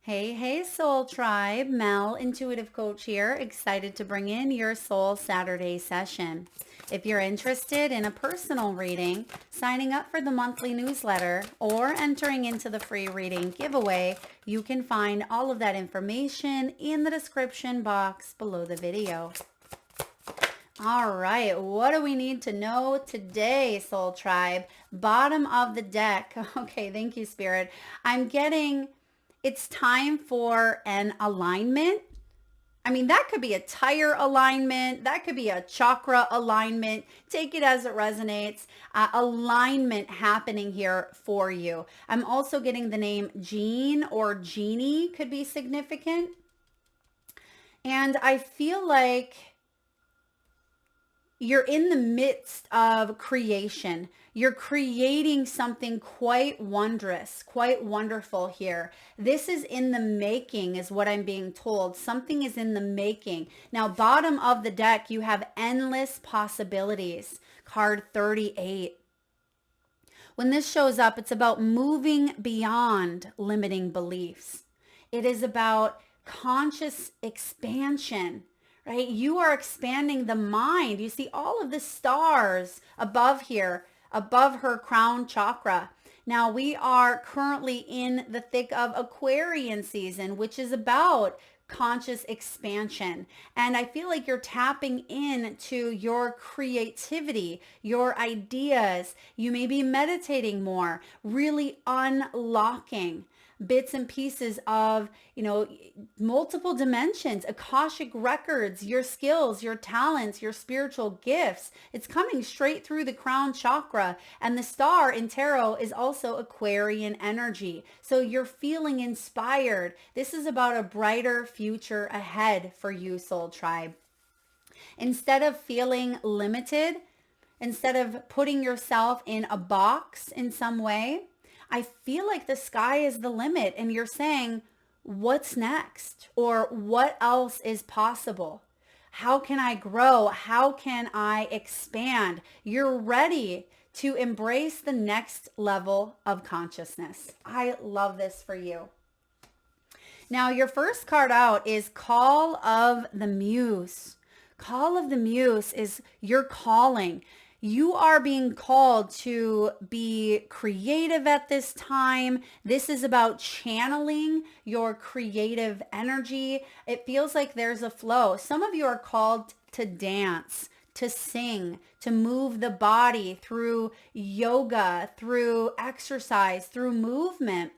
Hey, hey, Soul Tribe. Mel, Intuitive Coach here, excited to bring in your Soul Saturday session. If you're interested in a personal reading, signing up for the monthly newsletter, or entering into the free reading giveaway, you can find all of that information in the description box below the video. All right, what do we need to know today, Soul Tribe? Bottom of the deck. Okay, thank you, Spirit. I'm getting it's time for an alignment. I mean, that could be a tire alignment. That could be a chakra alignment. Take it as it resonates. Alignment happening here for you. I'm also getting the name Jean or Jeannie could be significant. And I feel like you're in the midst of creation. You're creating something quite wondrous, quite wonderful here. This is in the making is what I'm being told. Something is in the making. Now, bottom of the deck, you have endless possibilities. Card 38. When this shows up, it's about moving beyond limiting beliefs. It is about conscious expansion, right? You are expanding the mind. You see all of the stars above here, above her crown chakra. Now we are currently in the thick of Aquarian season, which is about conscious expansion. And I feel like you're tapping into your creativity, your ideas. You may be meditating more, really unlocking bits and pieces of, multiple dimensions, Akashic records, your skills, your talents, your spiritual gifts. It's coming straight through the crown chakra. And the star in tarot is also Aquarian energy. So you're feeling inspired. This is about a brighter future ahead for you, Soul Tribe. Instead of feeling limited, instead of putting yourself in a box in some way, I feel like the sky is the limit and you're saying, what's next? Or what else is possible? How can I grow? How can I expand? You're ready to embrace the next level of consciousness. I love this for you. Now, your first card out is Call of the Muse. Call of the Muse is your calling. You are being called to be creative at this time. This is about channeling your creative energy. It feels like there's a flow. Some of you are called to dance, to sing, to move the body through yoga, through exercise, through movement.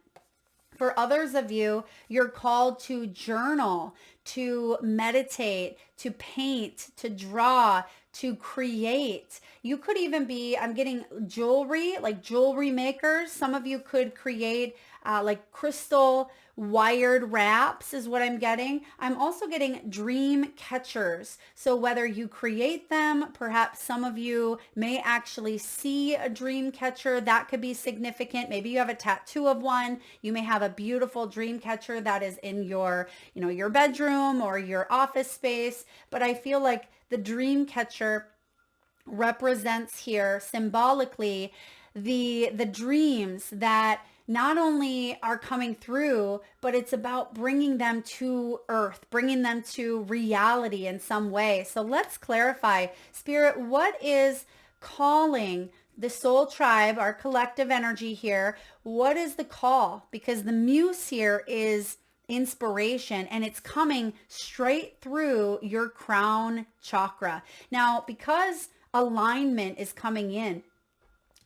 For others of you, you're called to journal, to meditate, to paint, to draw, to create. You could even be, I'm getting jewelry, like jewelry makers. Some of you could create like crystal wired wraps is what I'm getting. I'm also getting dream catchers. So whether you create them, perhaps some of you may actually see a dream catcher. That could be significant. Maybe you have a tattoo of one. You may have a beautiful dream catcher that is in your, your bedroom or your office space. But I feel like the dream catcher represents here symbolically the dreams that not only are coming through, but it's about bringing them to earth, bringing them to reality in some way. So let's clarify, Spirit, what is calling the soul tribe, our collective energy here? What is the call? Because the muse here is inspiration and it's coming straight through your crown chakra. Now, because alignment is coming in,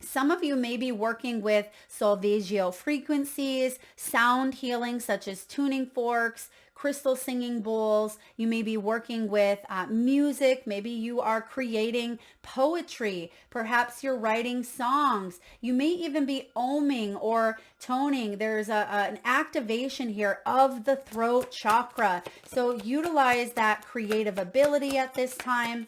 some of you may be working with solfeggio frequencies, sound healing such as tuning forks, crystal singing bowls. You may be working with music. Maybe you are creating poetry. Perhaps you're writing songs. You may even be oming or toning. There's an activation here of the throat chakra. So utilize that creative ability at this time.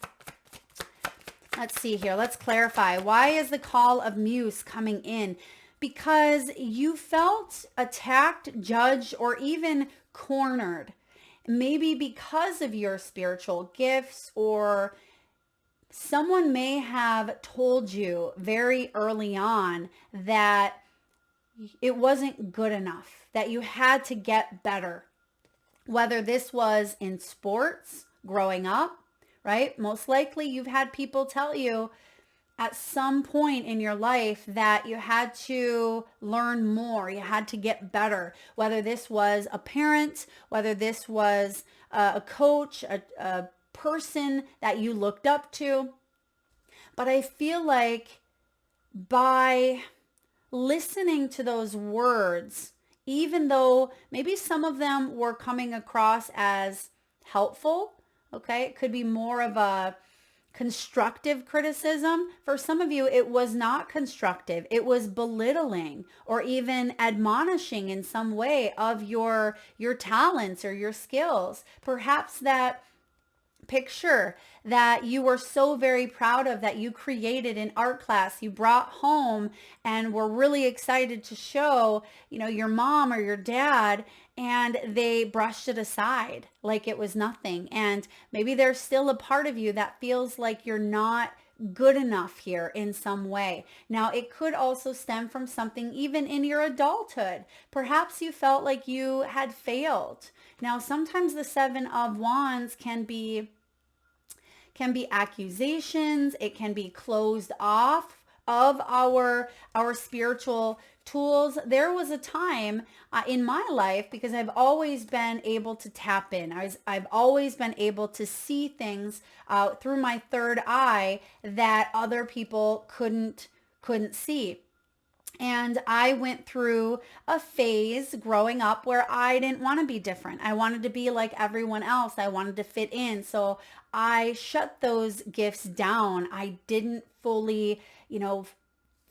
Let's see here. Let's clarify. Why is the call of Muse coming in? Because you felt attacked, judged, or even cornered. Maybe because of your spiritual gifts, or someone may have told you very early on that it wasn't good enough, that you had to get better. Whether this was in sports, growing up, right? Most likely you've had people tell you at some point in your life that you had to learn more, you had to get better, whether this was a parent, whether this was a coach, a person that you looked up to. But I feel like by listening to those words, even though maybe some of them were coming across as helpful, okay, it could be more of a constructive criticism. For some of you, it was not constructive. It was belittling or even admonishing in some way of your talents or your skills. Perhaps that picture that you were so very proud of that you created in art class, you brought home and were really excited to show, your mom or your dad, and they brushed it aside like it was nothing. And maybe there's still a part of you that feels like you're not good enough here in some way. Now, it could also stem from something even in your adulthood. Perhaps you felt like you had failed. Now, sometimes the Seven of Wands can be accusations. It can be closed off of our spiritual tools. There was a time in my life, because I've always been able to tap in. I've always been able to see things through my third eye that other people couldn't see. And I went through a phase growing up where I didn't want to be different. I wanted to be like everyone else. I wanted to fit in. So I shut those gifts down. I didn't fully,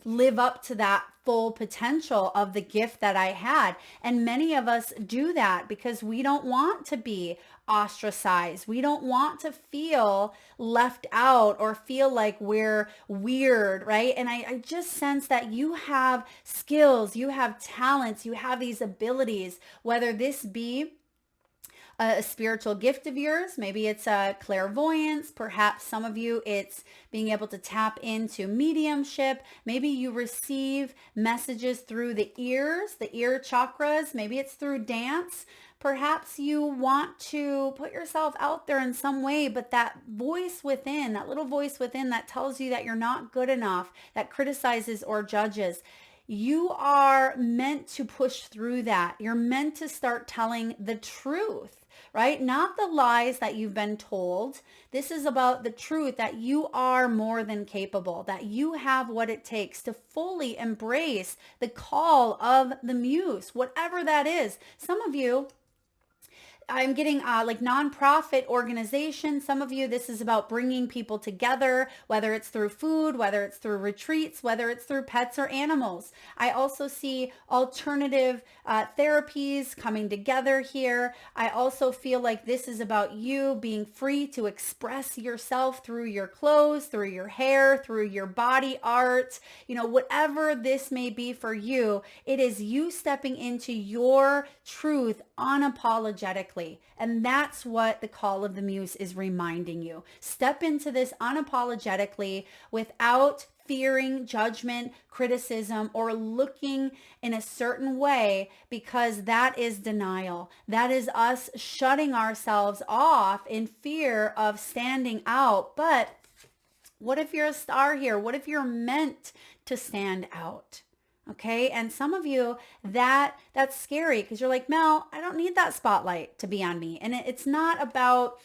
live up to that full potential of the gift that I had. And many of us do that because we don't want to be ostracized. We don't want to feel left out or feel like we're weird, right? And I just sense that you have skills, you have talents, you have these abilities, whether this be a spiritual gift of yours. Maybe it's a clairvoyance. Perhaps some of you, it's being able to tap into mediumship. Maybe you receive messages through the ears, the ear chakras. Maybe it's through dance. Perhaps you want to put yourself out there in some way, but that voice within, that little voice within that tells you that you're not good enough, that criticizes or judges, you are meant to push through that. You're meant to start telling the truth, right? Not the lies that you've been told. This is about the truth that you are more than capable, that you have what it takes to fully embrace the call of the muse, whatever that is. Some of you, I'm getting like nonprofit organizations. Some of you, this is about bringing people together, whether it's through food, whether it's through retreats, whether it's through pets or animals. I also see alternative therapies coming together here. I also feel like this is about you being free to express yourself through your clothes, through your hair, through your body art, whatever this may be for you. It is you stepping into your truth unapologetically. And that's what the call of the muse is reminding you. Step into this unapologetically without fearing judgment, criticism, or looking in a certain way, because that is denial. That is us shutting ourselves off in fear of standing out. But what if you're a star here? What if you're meant to stand out? Okay. And some of you, that's scary because you're like, Mel, I don't need that spotlight to be on me. And it's not about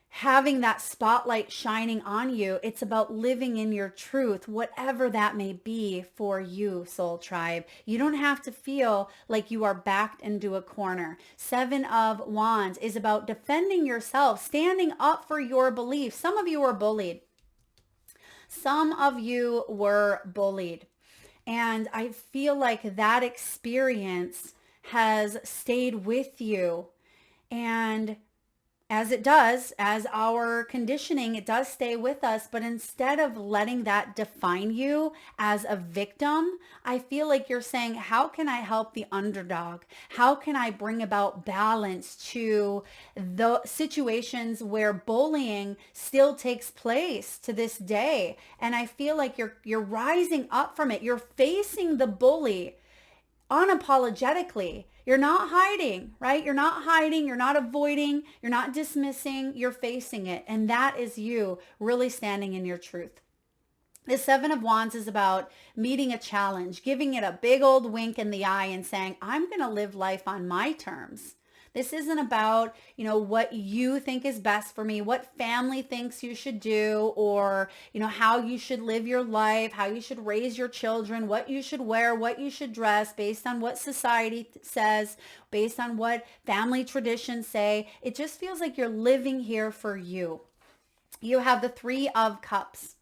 having that spotlight shining on you. It's about living in your truth, whatever that may be for you, Soul Tribe. You don't have to feel like you are backed into a corner. Seven of Wands is about defending yourself, standing up for your beliefs. Some of you were bullied. Some of you were bullied. And I feel like that experience has stayed with you. And as it does, as our conditioning, it does stay with us. But instead of letting that define you as a victim, I feel like you're saying, how can I help the underdog? How can I bring about balance to the situations where bullying still takes place to this day? And I feel like you're rising up from it. You're facing the bully. unapologetically. You're not hiding, right? You're not hiding. You're not avoiding. You're not dismissing. You're facing it. And that is you really standing in your truth. The Seven of Wands is about meeting a challenge, giving it a big old wink in the eye and saying, I'm going to live life on my terms. This isn't about, what you think is best for me, what family thinks you should do, or, how you should live your life, how you should raise your children, what you should wear, what you should dress based on what society says, based on what family traditions say. It just feels like you're living here for you. You have the Three of Cups.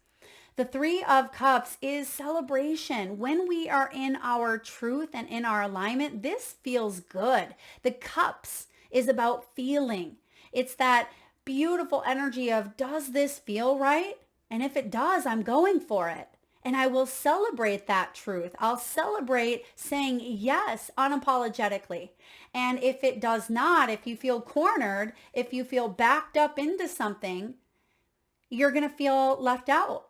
The Three of Cups is celebration. When we are in our truth and in our alignment, this feels good. The Cups is about feeling. It's that beautiful energy of, does this feel right? And if it does, I'm going for it. And I will celebrate that truth. I'll celebrate saying yes unapologetically. And if it does not, if you feel cornered, if you feel backed up into something, you're going to feel left out.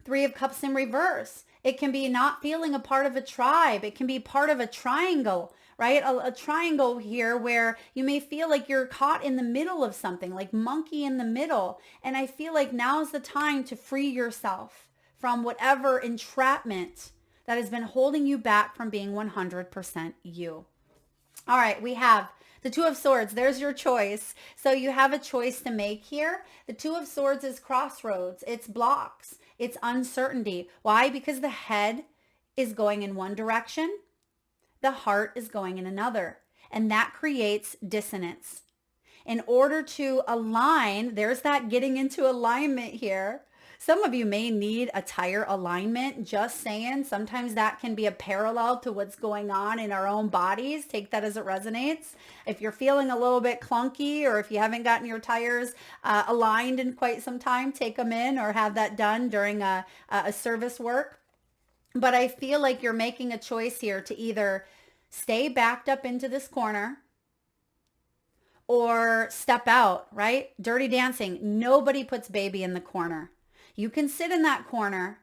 Three of Cups in reverse. It can be not feeling a part of a tribe. It can be part of a triangle, right? A triangle here where you may feel like you're caught in the middle of something, like monkey in the middle. And I feel like now's the time to free yourself from whatever entrapment that has been holding you back from being 100% you. All right, we have the Two of Swords. There's your choice. So you have a choice to make here. The Two of Swords is crossroads. It's blocks. It's uncertainty. Why? Because the head is going in one direction. The heart is going in another. And that creates dissonance. In order to align, there's that getting into alignment here. Some of you may need a tire alignment, just saying. Sometimes that can be a parallel to what's going on in our own bodies. Take that as it resonates. If you're feeling a little bit clunky, or if you haven't gotten your tires aligned in quite some time, take them in or have that done during a service work. But I feel like you're making a choice here to either stay backed up into this corner or step out, right? Dirty Dancing. Nobody puts baby in the corner. You can sit in that corner,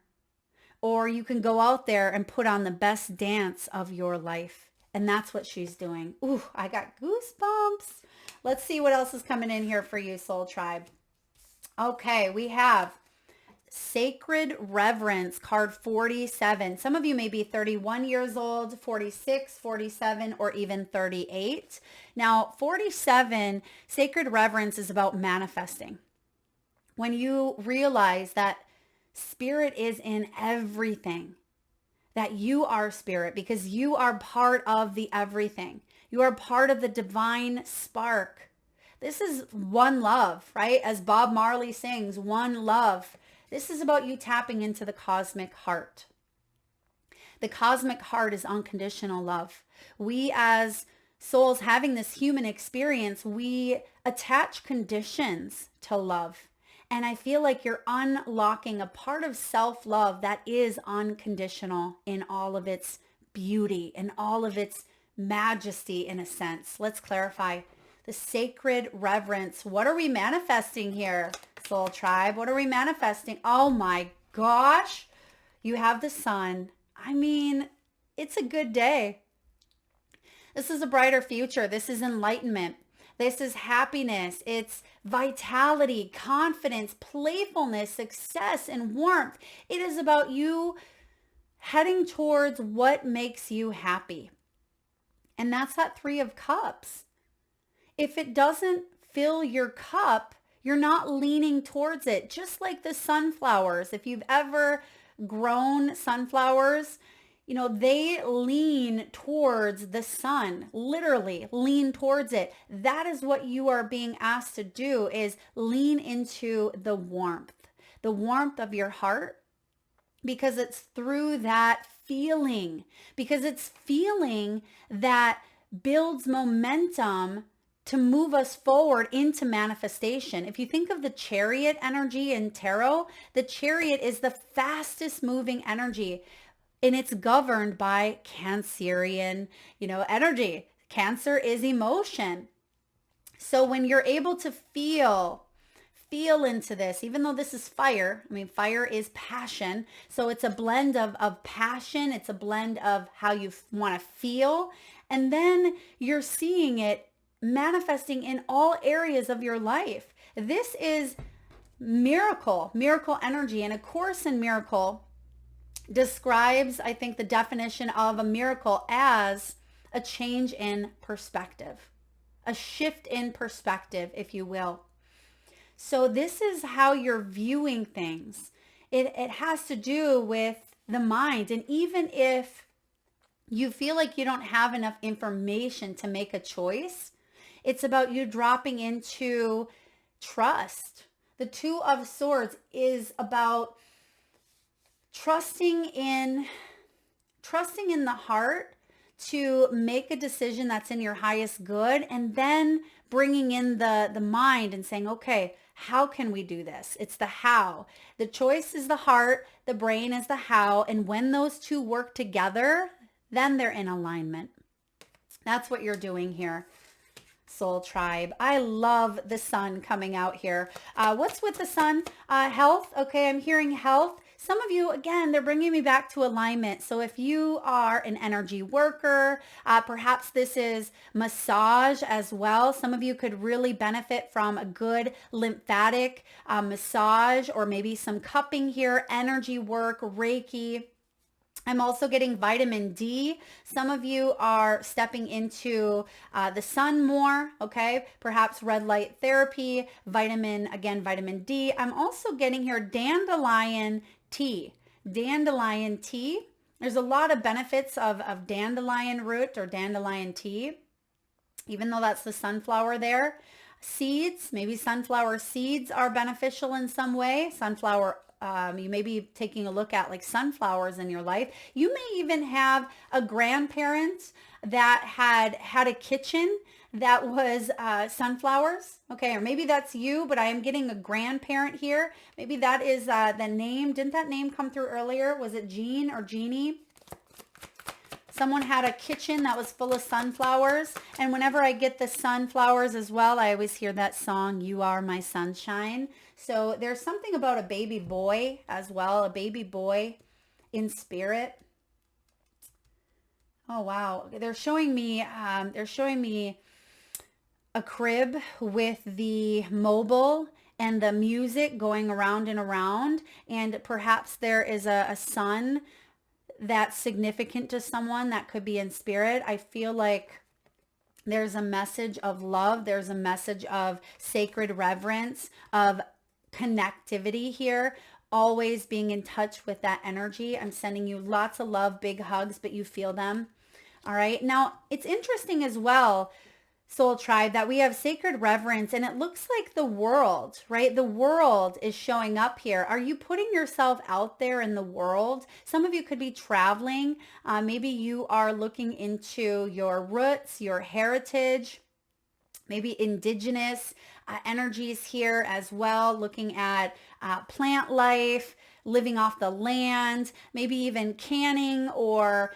or you can go out there and put on the best dance of your life. And that's what she's doing. Ooh, I got goosebumps. Let's see what else is coming in here for you, Soul Tribe. Okay, we have Sacred Reverence, card 47. Some of you may be 31 years old, 46, 47, or even 38. Now, 47, Sacred Reverence is about manifesting. When you realize that spirit is in everything, that you are spirit because you are part of the everything. You are part of the divine spark. This is one love, right? As Bob Marley sings, one love. This is about you tapping into the cosmic heart. The cosmic heart is unconditional love. We as souls having this human experience, we attach conditions to love. And I feel like you're unlocking a part of self-love that is unconditional in all of its beauty and all of its majesty in a sense. Let's clarify. The Sacred Reverence. What are we manifesting here, Soul Tribe? What are we manifesting? Oh my gosh. You have the sun. I mean, it's a good day. This is a brighter future. This is enlightenment. This is happiness. It's vitality, confidence, playfulness, success, and warmth. It is about you heading towards what makes you happy. And that's that Three of Cups. If it doesn't fill your cup, you're not leaning towards it. Just like the sunflowers. If you've ever grown sunflowers, they lean towards the sun, literally lean towards it. That is what you are being asked to do, is lean into the warmth of your heart, because it's through that feeling, because it's feeling that builds momentum to move us forward into manifestation. If you think of the Chariot energy in tarot, the Chariot is the fastest moving energy. And it's governed by Cancerian, energy. Cancer is emotion. So when you're able to feel feel into this, even though this is fire. I mean, fire is passion. So it's a blend of passion. It's a blend of how you want to feel. And then you're seeing it manifesting in all areas of your life. This is miracle energy. And A Course in Miracle describes, I think, the definition of a miracle as a change in perspective, a shift in perspective, if you will. So this is how you're viewing things. It has to do with the mind. And even if you feel like you don't have enough information to make a choice, it's about you dropping into trust. The Two of Swords is about trusting in the heart to make a decision that's in your highest good, and then bringing in the mind and saying, okay, how can we do this? It's the how. The choice is the heart, the brain is the how, and when those two work together, then they're in alignment. That's what you're doing here, Soul Tribe. I love the sun coming out here. What's with the sun? Health. Okay, I'm hearing health. Some of you, again, they're bringing me back to alignment. So if you are an energy worker, perhaps this is massage as well. Some of you could really benefit from a good lymphatic massage, or maybe some cupping here, energy work, Reiki. I'm also getting vitamin D. Some of you are stepping into the sun more, okay? Perhaps red light therapy, vitamin D. I'm also getting here dandelion tea. Dandelion tea. There's a lot of benefits of dandelion root or dandelion tea, even though that's the sunflower there. Seeds, maybe sunflower seeds are beneficial in some way. You may be taking a look at like sunflowers in your life. You may even have a grandparent that had a kitchen that was sunflowers. Okay, or maybe that's you, but I am getting a grandparent here. Maybe that is the name. Didn't that name come through earlier? Was it Jean or Jeannie? Someone had a kitchen that was full of sunflowers. And whenever I get the sunflowers as well, I always hear that song, You Are My Sunshine. So there's something about a baby boy as well, a baby boy in spirit. Oh, wow. They're showing me a crib with the mobile and the music going around and around. And perhaps there is a sun that's significant to someone that could be in spirit. I feel like there's a message of love. There's a message of sacred reverence, of connectivity here, always being in touch with that energy. I'm sending you lots of love, big hugs, but you feel them. All right. Now, it's interesting as well, Soul Tribe, that we have sacred reverence, and it looks like the world, right? The world is showing up here. Are you putting yourself out there in the world? Some of you could be traveling. Maybe you are looking into your roots, your heritage, maybe indigenous energies here as well, looking at plant life, living off the land, maybe even canning or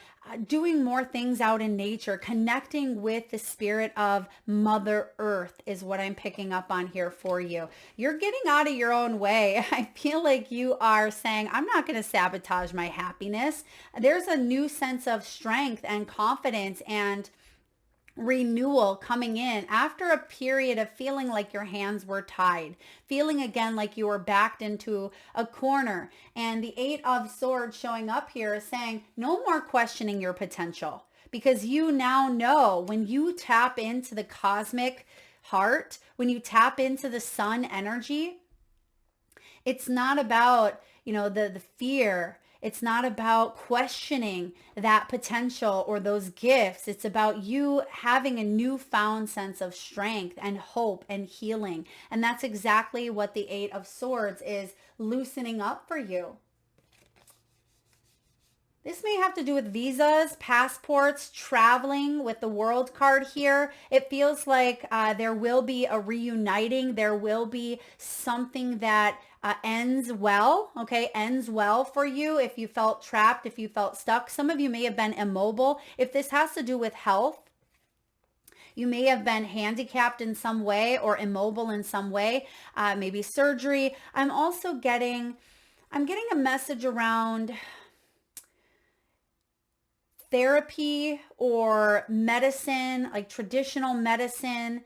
doing more things out in nature, connecting with the spirit of Mother Earth is what I'm picking up on here for you. You're getting out of your own way. I feel like you are saying, I'm not going to sabotage my happiness. There's a new sense of strength and confidence and renewal coming in after a period of feeling like your hands were tied, feeling again like you were backed into a corner. And the Eight of Swords showing up here is saying no more questioning your potential, because you now know when you tap into the cosmic heart, when you tap into the sun energy, it's not about, the fear. It's not about questioning that potential or those gifts. It's about you having a newfound sense of strength and hope and healing. And that's exactly what the Eight of Swords is loosening up for you. This may have to do with visas, passports, traveling with the World card here. It feels like there will be a reuniting. There will be something that ends well, okay? Ends well for you if you felt trapped, if you felt stuck. Some of you may have been immobile. If this has to do with health, You may have been handicapped in some way or immobile in some way, maybe surgery. I'm getting a message around therapy or medicine, like traditional medicine.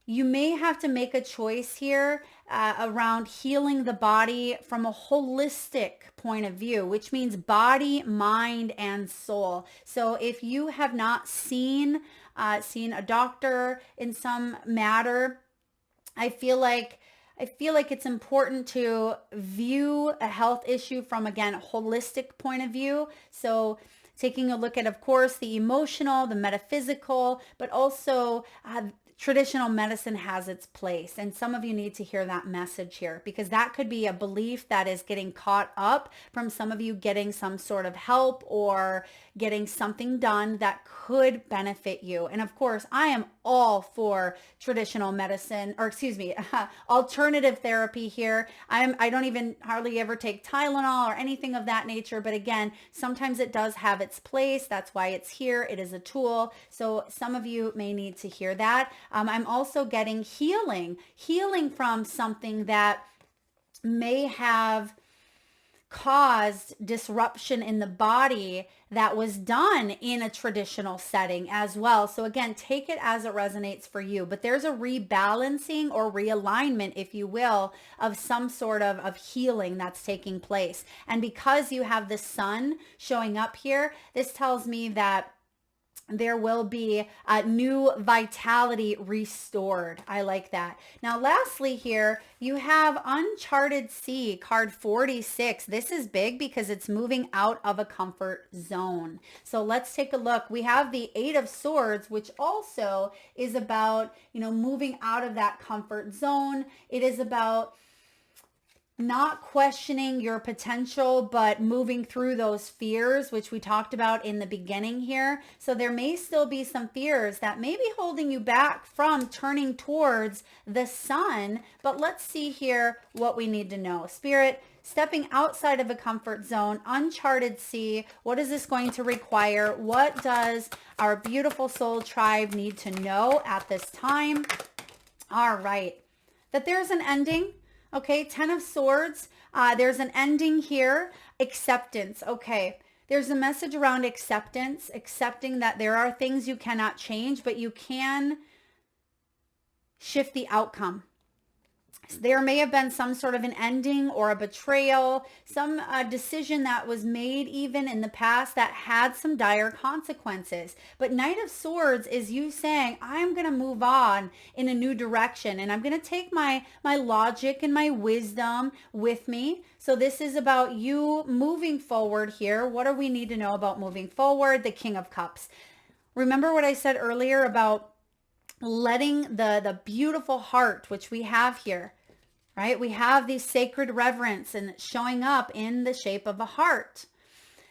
You may have to make a choice here around healing the body from a holistic point of view, which means body, mind, and soul. So if you have not seen a doctor in some matter, I feel like it's important to view a health issue from, again, a holistic point of view. So taking a look at, of course, the emotional, the metaphysical, but also traditional medicine has its place. And some of you need to hear that message here, because that could be a belief that is getting caught up from some of you getting some sort of help or getting something done that could benefit you. And of course, I am all for traditional medicine, or excuse me, alternative therapy here. I don't even hardly ever take Tylenol or anything of that nature. But again, sometimes it does have its place. That's why it's here. It is a tool. So some of you may need to hear that. I'm also getting healing from something that may have caused disruption in the body that was done in a traditional setting as well. So again, take it as it resonates for you, but there's a rebalancing or realignment, if you will, of some sort of healing that's taking place. And because you have the sun showing up here, this tells me that there will be a new vitality restored. I like that. Now, lastly here, you have Uncharted Sea, card 46. This is big because it's moving out of a comfort zone. So let's take a look. We have the Eight of Swords, which also is about, moving out of that comfort zone. It is about not questioning your potential, but moving through those fears, which we talked about in the beginning here. So there may still be some fears that may be holding you back from turning towards the sun. But let's see here what we need to know. Spirit, stepping outside of a comfort zone, uncharted sea. What is this going to require? What does our beautiful soul tribe need to know at this time? All right. That there's an ending. Okay, Ten of Swords, there's an ending here. Acceptance, okay. There's a message around acceptance, accepting that there are things you cannot change, but you can shift the outcome. There may have been some sort of an ending or a betrayal, some decision that was made even in the past that had some dire consequences. But Knight of Swords is you saying, I'm going to move on in a new direction, and I'm going to take my logic and my wisdom with me. So this is about you moving forward here. What do we need to know about moving forward? The King of Cups. Remember what I said earlier about letting the beautiful heart, which we have here, right? We have these sacred reverence and showing up in the shape of a heart.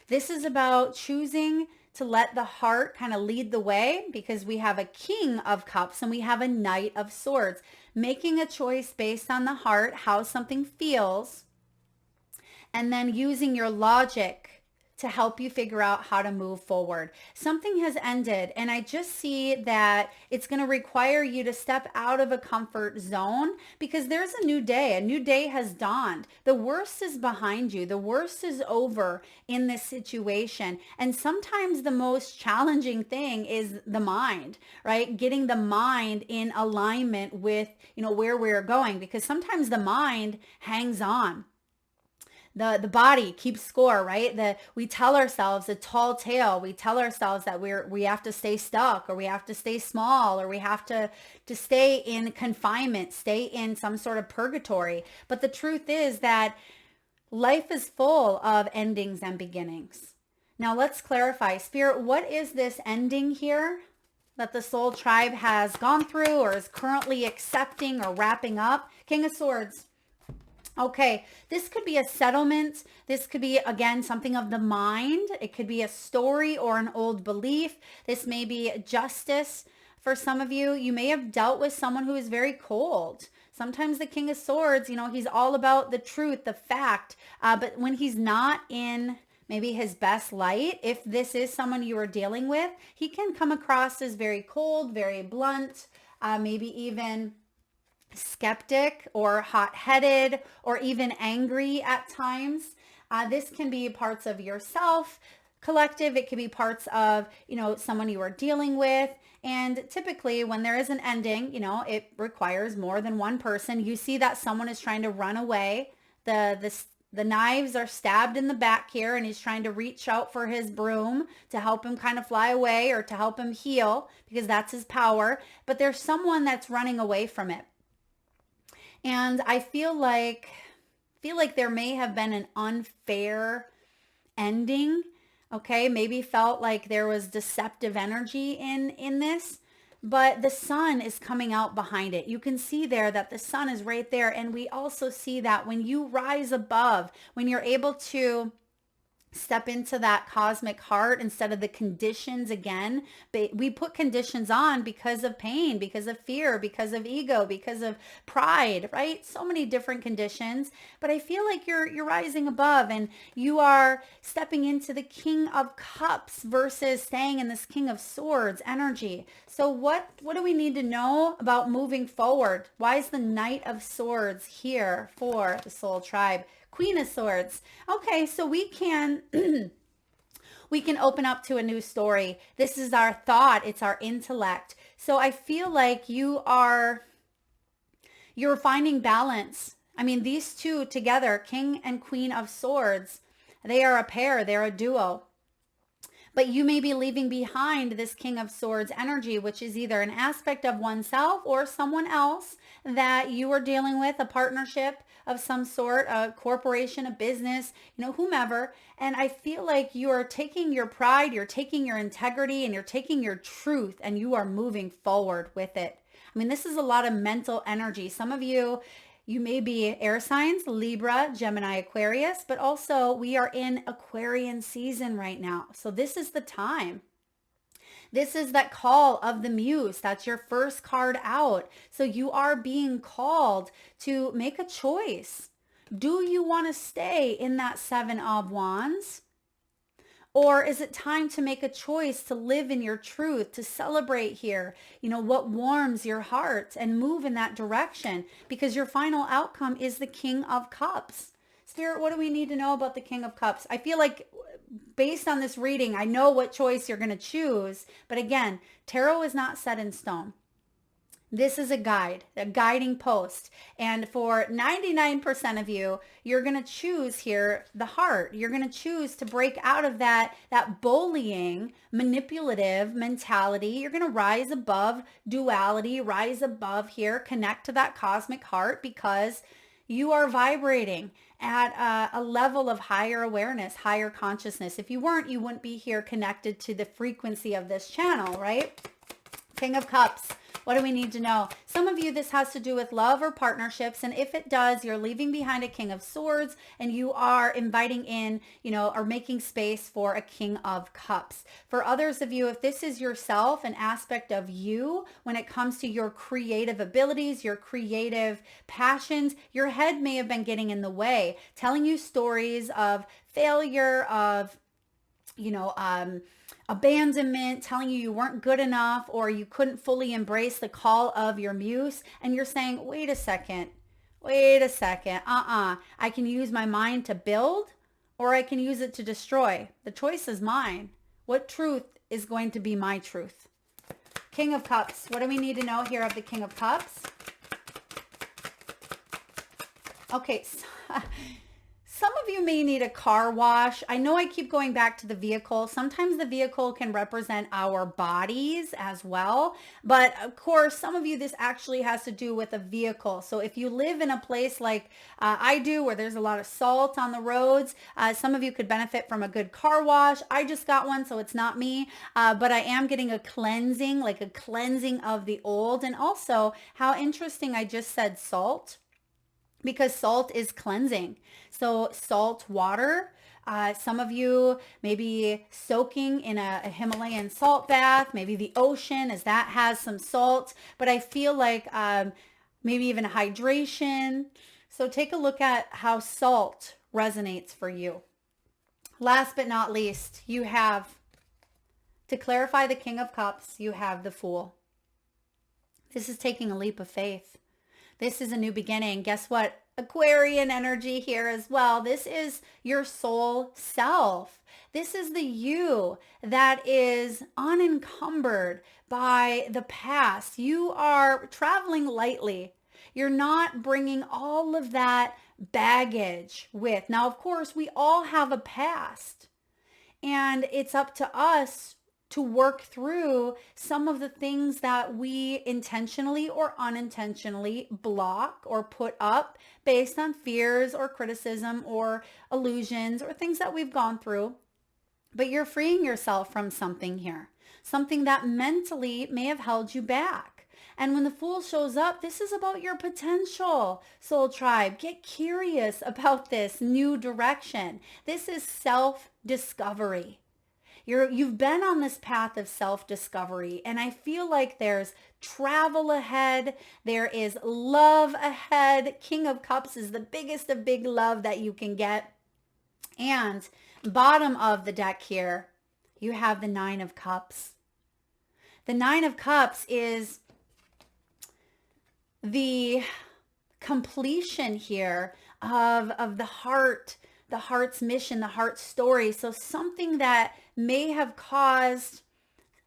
This is about choosing to let the heart kind of lead the way, because we have a King of Cups and we have a Knight of Swords. Making a choice based on the heart, how something feels, and then using your logic to help you figure out how to move forward. Something has ended, and I just see that it's going to require you to step out of a comfort zone, because there's a new day. A new day has dawned. The worst is behind you. The worst is over in this situation. And sometimes the most challenging thing is the mind, right? Getting the mind in alignment with, where we're going, because sometimes the mind hangs on. The body keeps score, right? We tell ourselves a tall tale. We tell ourselves that we have to stay stuck, or we have to stay small, or we have to stay in confinement, stay in some sort of purgatory. But the truth is that life is full of endings and beginnings. Now let's clarify. Spirit, what is this ending here that the soul tribe has gone through or is currently accepting or wrapping up? King of Swords. Okay, this could be a settlement. This could be, again, something of the mind. It could be a story or an old belief. This may be justice for some of you. You may have dealt with someone who is very cold. Sometimes the King of Swords, he's all about the truth, the fact. But when he's not in maybe his best light. If this is someone you are dealing with, he can come across as very cold, very blunt, maybe even skeptic or hot-headed or even angry at times. This can be parts of yourself, collective. It can be parts of, someone you are dealing with. And typically when there is an ending, it requires more than one person. You see that someone is trying to run away. The knives are stabbed in the back here, and he's trying to reach out for his broom to help him kind of fly away or to help him heal, because that's his power. But there's someone that's running away from it. And I feel like there may have been an unfair ending. Okay, maybe felt like there was deceptive energy in this, but the sun is coming out behind it. You can see there that the sun is right there. And we also see that when you rise above, when you're able to step into that cosmic heart instead of the conditions again. We put conditions on because of pain, because of fear, because of ego, because of pride, right? So many different conditions. But I feel like you're rising above, and you are stepping into the King of Cups versus staying in this King of Swords energy. So what do we need to know about moving forward? Why is the Knight of Swords here for the Soul Tribe? Queen of Swords. Okay, so we can open up to a new story. This is our thought. It's our intellect. So I feel like you're finding balance. I mean, these two together, King and Queen of Swords, they are a pair. They're a duo. But you may be leaving behind this King of Swords energy, which is either an aspect of oneself or someone else that you are dealing with, a partnership of some sort, a corporation, a business, whomever. And I feel like you are taking your pride, you're taking your integrity, and you're taking your truth, and you are moving forward with it. I mean, this is a lot of mental energy. Some of you may be air signs, Libra, Gemini, Aquarius, but also we are in Aquarian season right now. So this is the time. This is that call of the Muse. That's your first card out. So you are being called to make a choice. Do you want to stay in that Seven of Wands? Or is it time to make a choice to live in your truth, to celebrate here, what warms your heart, and move in that direction? Because your final outcome is the King of Cups. Spirit, what do we need to know about the King of Cups? I feel like based on this reading, I know what choice you're going to choose. But again, tarot is not set in stone. This is a guide, a guiding post. And for 99% of you, you're going to choose here the heart. You're going to choose to break out of that bullying, manipulative mentality. You're going to rise above duality, rise above here, connect to that cosmic heart, because you are vibrating at a level of higher awareness, higher consciousness. If you weren't, you wouldn't be here connected to the frequency of this channel, right? King of Cups. What do we need to know? Some of you, this has to do with love or partnerships. And if it does, you're leaving behind a King of Swords, and you are inviting in, or making space for a King of Cups. For others of you, if this is yourself, an aspect of you, when it comes to your creative abilities, your creative passions, your head may have been getting in the way, telling you stories of failure, of, abandonment, telling you weren't good enough, or you couldn't fully embrace the call of your Muse. And you're saying, wait a second, I can use my mind to build, or I can use it to destroy. The choice is mine. What truth is going to be my truth? King of Cups. What do we need to know here of the King of Cups? Okay, some of you may need a car wash. I know I keep going back to the vehicle. Sometimes the vehicle can represent our bodies as well. But of course, some of you, this actually has to do with a vehicle. So if you live in a place like I do, where there's a lot of salt on the roads, some of you could benefit from a good car wash. I just got one, so it's not me. But I am getting a cleansing, like a cleansing of the old. And also, how interesting I just said salt, because salt is cleansing. So salt water, some of you may be soaking in a Himalayan salt bath, maybe the ocean, as that has some salt, but I feel like maybe even hydration. So take a look at how salt resonates for you. Last but not least, you have, to clarify the King of Cups, you have the Fool. This is taking a leap of faith. This is a new beginning. Guess what? Aquarian energy here as well. This is your soul self. This is the you that is unencumbered by the past. You are traveling lightly. You're not bringing all of that baggage with. Now, of course, we all have a past, and it's up to us to work through some of the things that we intentionally or unintentionally block or put up based on fears or criticism or illusions or things that we've gone through. But you're freeing yourself from something here, something that mentally may have held you back. And when the Fool shows up, this is about your potential, soul tribe. Get curious about this new direction. This is self-discovery. You've been on this path of self-discovery, and I feel like there's travel ahead. There is love ahead. King of Cups is the biggest of big love that you can get. And bottom of the deck here, you have the Nine of Cups. The Nine of Cups is the completion here of the heart's mission, the heart's story. So something that may have caused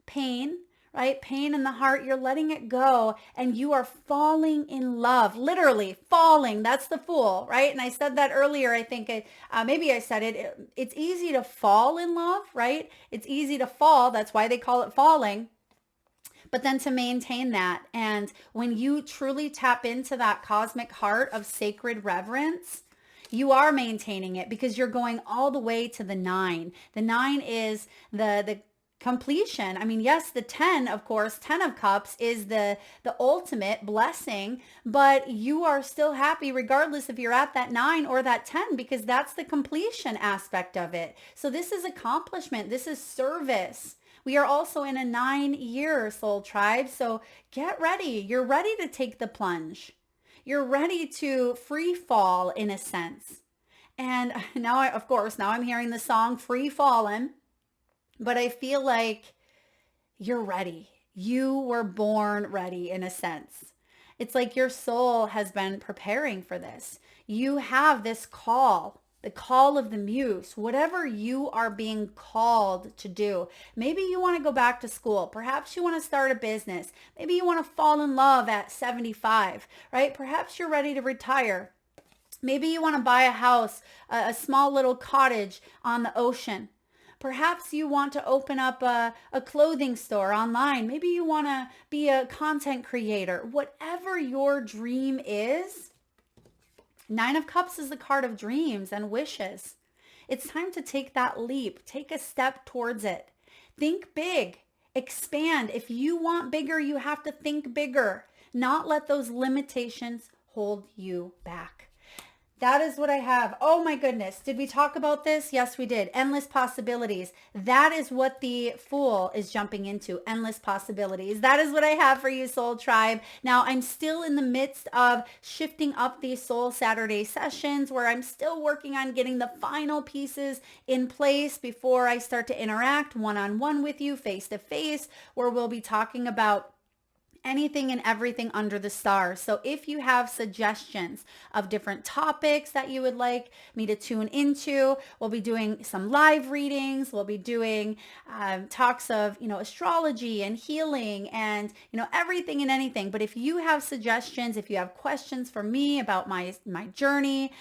pain, right? Pain in the heart, you're letting it go and you are falling in love, literally falling. That's the Fool, right? And I said that earlier. I think maybe I said it. It's easy to fall in love, right? It's easy to fall. That's why they call it falling. But then to maintain that. And when you truly tap into that cosmic heart of sacred reverence, you are maintaining it because you're going all the way to the 9. The 9 is the completion. I mean, yes, the 10, of course, 10 of Cups is the ultimate blessing, but you are still happy regardless if you're at that 9 or that 10 because that's the completion aspect of it. So this is accomplishment. This is service. We are also in a 9-year soul tribe. So get ready. You're ready to take the plunge. You're ready to free fall in a sense. And now, I'm hearing the song Free Fallin', but I feel like you're ready. You were born ready in a sense. It's like your soul has been preparing for this. You have this call, the call of the Muse, whatever you are being called to do. Maybe you want to go back to school. Perhaps you want to start a business. Maybe you want to fall in love at 75, right? Perhaps you're ready to retire. Maybe you want to buy a house, a small little cottage on the ocean. Perhaps you want to open up a clothing store online. Maybe you want to be a content creator. Whatever your dream is, 9 of Cups is the card of dreams and wishes. It's time to take that leap. Take a step towards it. Think big. Expand. If you want bigger, you have to think bigger. Not let those limitations hold you back. That is what I have. Oh my goodness. Did we talk about this? Yes, we did. Endless possibilities. That is what the Fool is jumping into. Endless possibilities. That is what I have for you, Soul Tribe. Now, I'm still in the midst of shifting up these Soul Saturday sessions where I'm still working on getting the final pieces in place before I start to interact one-on-one with you, face-to-face, where we'll be talking about anything and everything under the stars. So if you have suggestions of different topics that you would like me to tune into, we'll be doing some live readings. We'll be doing talks of, astrology and healing and, everything and anything. But if you have suggestions, if you have questions for me about my journey,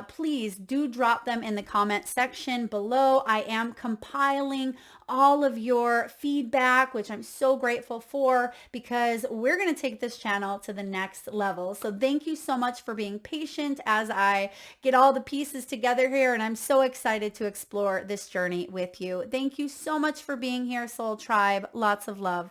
please do drop them in the comment section below. I am compiling all of your feedback, which I'm so grateful for, because we're going to take this channel to the next level. So thank you so much for being patient as I get all the pieces together here. And I'm so excited to explore this journey with you. Thank you so much for being here, Soul Tribe. Lots of love.